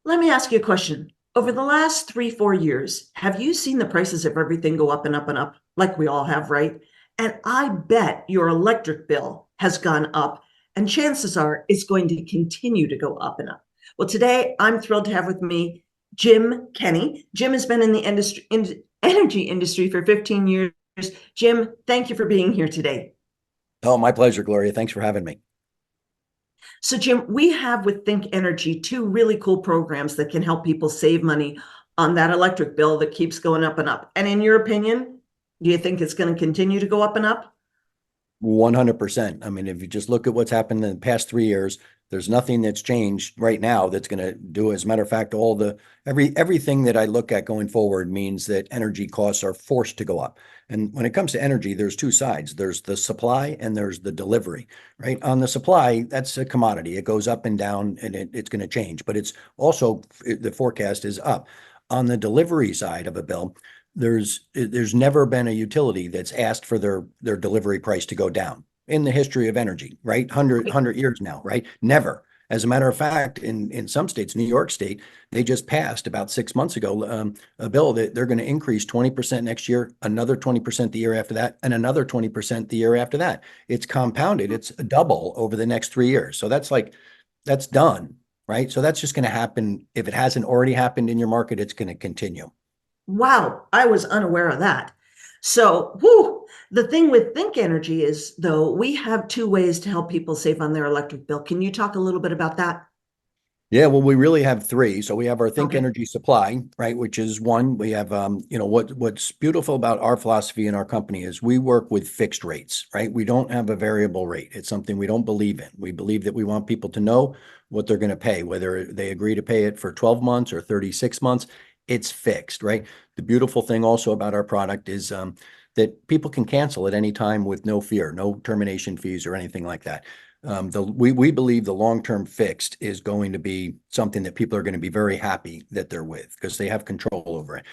Let me ask you a question. Over the last 3, 4 years, have you seen the prices of everything go up and up and up, like we all have, right? And I bet your electric bill has gone up, and chances are it's going to continue to go up and up. Well, today I'm thrilled to have with me Jim Kenny. Jim has been in the energy industry for 15 years. Jim, thank you for being here today. Oh, my pleasure, Gloria. Thanks for having me. So, Jim, we have with Think Energy two really cool programs that can help people save money on that electric bill that keeps going up and up. And in your opinion, do you think it's going to continue to go up and up? 100%. I mean, if you just look at what's happened in the past 3 years, there's nothing that's changed right now that's going to do. As a matter of fact, everything that I look at going forward means that energy costs are forced to go up. And when it comes to energy, there's two sides. There's the supply and there's the delivery, right? On the supply, that's a commodity. It goes up and down and it's going to change, but it's also the forecast is up. On the delivery side of a bill, there's never been a utility that's asked for their delivery price to go down in the history of energy, right? 100 years now, right? Never. As a matter of fact, in some states, New York State, they just passed about 6 months ago a bill that they're going to increase 20% next year, another 20% the year after that, and another 20% the year after that. It's compounded. It's a double over the next 3 years. So that's done, right? So that's just going to happen. If it hasn't already happened in your market, it's going to continue. Wow, I was unaware of that. So, whew, the thing with Think Energy is, though, we have two ways to help people save on their electric bill. Can you talk a little bit about that? Yeah, well, we really have three. So we have our Think Okay. Energy Supply, right, which is one. We have, what's beautiful about our philosophy in our company is we work with fixed rates, right? We don't have a variable rate. It's something we don't believe in. We believe that we want people to know what they're going to pay, whether they agree to pay it for 12 months or 36 months, it's fixed, right? The beautiful thing also about our product is that people can cancel at any time with no fear, no termination fees or anything like that. We believe the long-term fixed is going to be something that people are going to be very happy that they're with because they have control over it.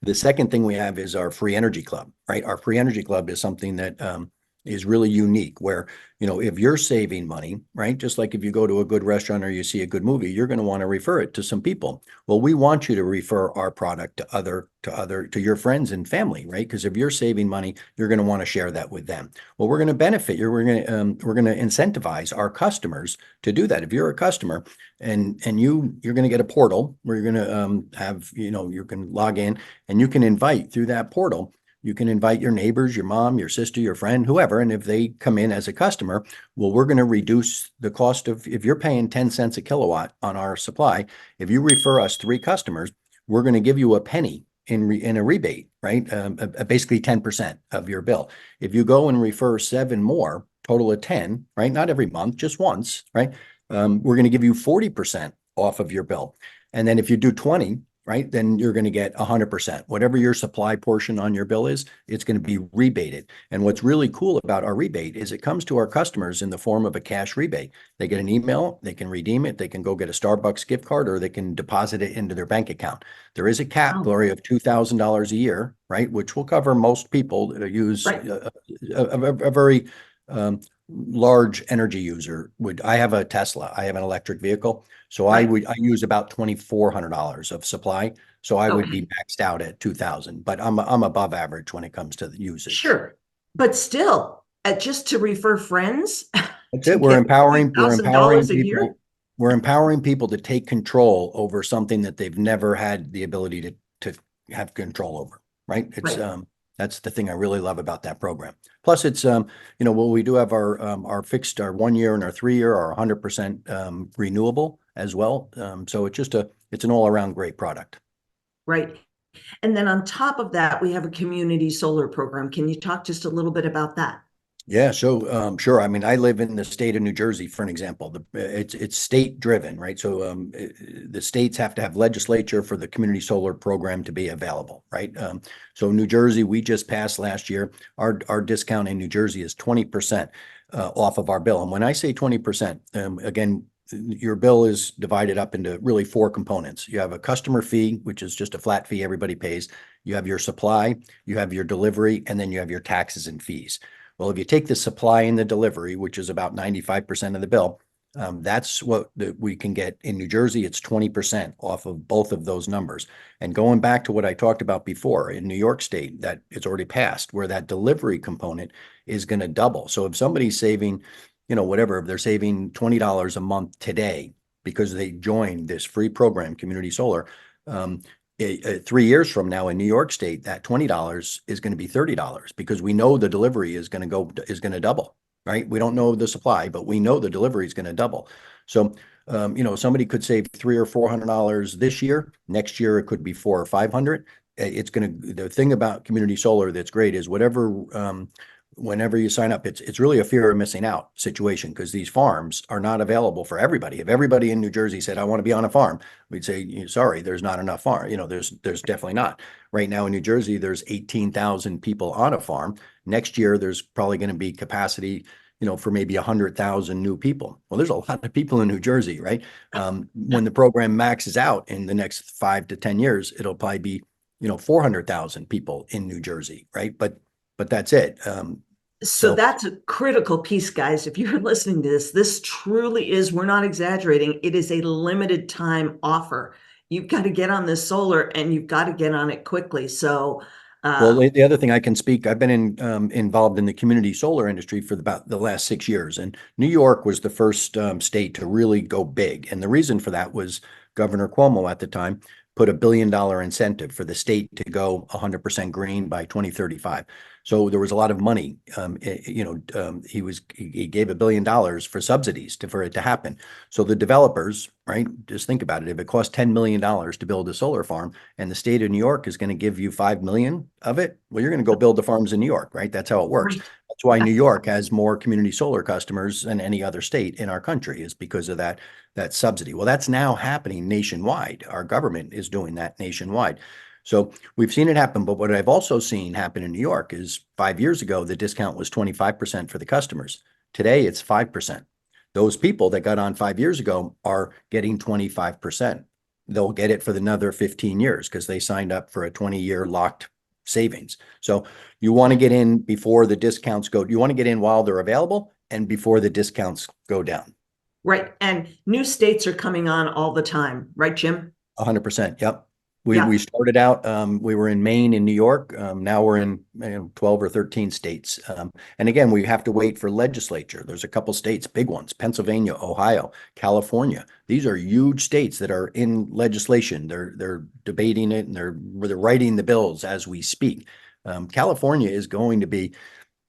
The second thing we have is our free energy club, right? Our free energy club is something that is really unique where, if you're saving money, right? Just like if you go to a good restaurant or you see a good movie, you're going to want to refer it to some people. Well, we want you to refer our product to your friends and family, right? Because if you're saving money, you're going to want to share that with them. Well, we're going to benefit you. We're going to incentivize our customers to do that. If you're a customer and you're going to get a portal where you're going to have, you can log in and you can invite through that portal. You can invite your neighbors, your mom, your sister, your friend, whoever. And if they come in as a customer, well, we're going to reduce the cost of, if you're paying 10 cents a kilowatt on our supply, if you refer us three customers, we're going to give you a penny in a rebate, right? Basically 10% of your bill. If you go and refer seven more, total of 10, right? Not every month, just once, right? We're going to give you 40% off of your bill. And then if you do 20, right, then you're going to get 100%. Whatever your supply portion on your bill is, it's going to be rebated. And what's really cool about our rebate is it comes to our customers in the form of a cash rebate. They get an email, they can redeem it, they can go get a Starbucks gift card, or they can deposit it into their bank account. There is a cap, Oh, Gloria, of $2,000 a year, right, which will cover most people that use right. a very large energy user. I have a Tesla, I have an electric vehicle. So I Right. would I use about $2,400 of supply. So I would be Okay. maxed out at 2,000, but I'm above average when it comes to the usage. Sure. But still, just to refer friends That's to it. We're get empowering, we're empowering $2,000 a year? people. We're empowering people to take control over something that they've never had the ability to have control over, right? Right. That's the thing I really love about that program. Plus it's well, we do have our fixed, our 1 year and our 3 year are 100% renewable as well. So it's an all around great product. Right. And then on top of that, we have a community solar program. Can you talk just a little bit about that? Yeah, so sure. I mean, I live in the state of New Jersey, for an example. It's state driven, right? So the states have to have legislature for the community solar program to be available, right? So New Jersey, we just passed last year. Our discount in New Jersey is 20% off of our bill. And when I say 20%, again, your bill is divided up into really four components. You have a customer fee, which is just a flat fee everybody pays. You have your supply, you have your delivery, and then you have your taxes and fees. Well, if you take the supply and the delivery, which is about 95% of the bill, That's what we can get in New Jersey. It's 20% off of both of those numbers. And going back to what I talked about before in New York State, that it's already passed, where that delivery component is going to double. So if somebody's saving, whatever, if they're saving $20 a month today because they joined this free program, Community Solar, 3 years from now in New York State, that $20 is going to be $30 because we know the delivery is going to double. Right? We don't know the supply, but we know the delivery is going to double. So, somebody could save $300 or $400 this year. Next year, it could be 400 or 500. The thing about community solar that's great is whenever you sign up, it's really a fear of missing out situation because these farms are not available for everybody. If everybody in New Jersey said, I want to be on a farm, we'd say, sorry, there's not enough farm. There's definitely not. Right now in New Jersey, there's 18,000 people on a farm. Next year, there's probably going to be capacity, for maybe 100,000 new people. Well, there's a lot of people in New Jersey, right? When the program maxes out in the next 5 to 10 years, it'll probably be, 400,000 people in New Jersey, right? But that's it. So that's a critical piece, guys. If you're listening to this truly is, we're not exaggerating. It is a limited time offer. You've got to get on this solar and you've got to get on it quickly. So, Well, the other thing I can speak, I've been involved in the community solar industry for about the last 6 years, and New York was the first state to really go big. And the reason for that was Governor Cuomo at the time put $1 billion incentive for the state to go 100% green by 2035. So there was a lot of money. He gave $1 billion for subsidies for it to happen. So the developers, right? Just think about it. If it costs $10 million to build a solar farm, and the state of New York is going to give you 5 million of it, well, you're going to go build the farms in New York, right? That's how it works. right. That's why New York has more community solar customers than any other state in our country, is because of that subsidy. Well, that's now happening nationwide. Our government is doing that nationwide. So we've seen it happen. But what I've also seen happen in New York is 5 years ago, the discount was 25% for the customers. Today, it's 5%. Those people that got on 5 years ago are getting 25%. They'll get it for another 15 years because they signed up for a 20-year locked savings. So you want to get in before the discounts go. You want to get in while they're available and before the discounts go down. Right. And new states are coming on all the time. Right, Jim? 100%. Yep. Yeah. We started out, we were in Maine and New York. Now we're in 12 or 13 states. And again, we have to wait for legislature. There's a couple states, big ones, Pennsylvania, Ohio, California. These are huge states that are in legislation. They're debating it and they're writing the bills as we speak. California is going to be,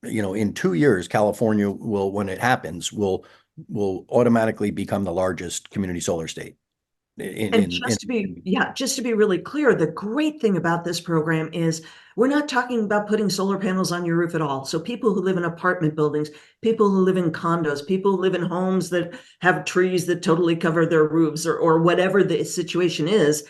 in 2 years, California will, when it happens, will automatically become the largest community solar state. And just to be really clear, the great thing about this program is we're not talking about putting solar panels on your roof at all. So people who live in apartment buildings, people who live in condos, people who live in homes that have trees that totally cover their roofs, or whatever the situation is,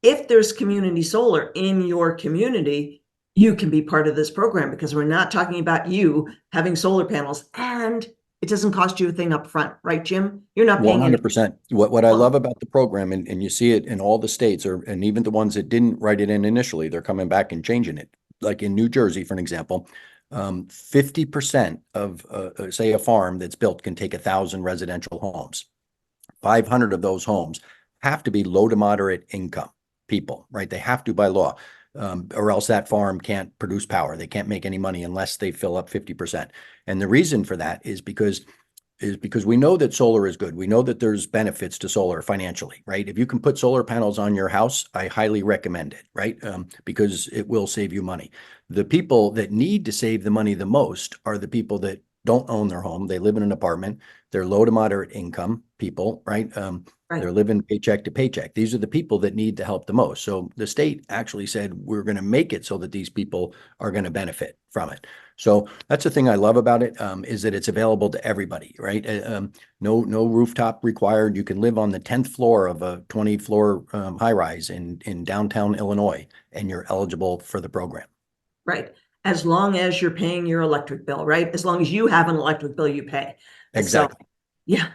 if there's community solar in your community, you can be part of this program because we're not talking about you having solar panels, and it doesn't cost you a thing up front, right, Jim? You're not paying any. 100%. What I love about the program, and you see it in all the states, and even the ones that didn't write it in initially, they're coming back and changing it. Like in New Jersey, for an example, 50% of, say, a farm that's built can take 1,000 residential homes. 500 of those homes have to be low to moderate income people, right? They have to by law. Or else that farm can't produce power. They can't make any money unless they fill up 50%. And the reason for that is because we know that solar is good. We know that there's benefits to solar financially, right? If you can put solar panels on your house, I highly recommend it, right? Because it will save you money. The people that need to save the money the most are the people that don't own their home. They live in an apartment. They're low to moderate income people, right? Right. They're living paycheck to paycheck. These are the people that need the help the most. So the state actually said, we're going to make it so that these people are going to benefit from it. So that's the thing I love about it, is that it's available to everybody, right? No rooftop required. You can live on the 10th floor of a 20-floor high rise in downtown Illinois, and you're eligible for the program. Right. As long as you're paying your electric bill, right? As long as you have an electric bill you pay. Exactly. So, yeah.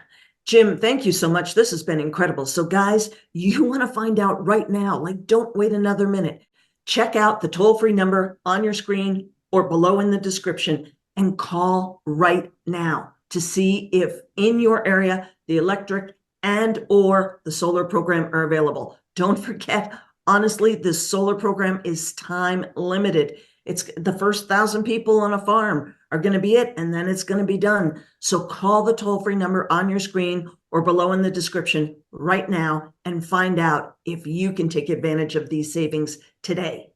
Jim, thank you so much. This has been incredible. So, guys, you want to find out right now, like, don't wait another minute. Check out the toll-free number on your screen or below in the description and call right now. to see if in your area the electric and or the solar program are available. Don't forget, honestly, this solar program is time limited. It's the first 1,000 people on a farm are going to be it, and then it's going to be done. So call the toll-free number on your screen or below in the description right now and find out if you can take advantage of these savings today.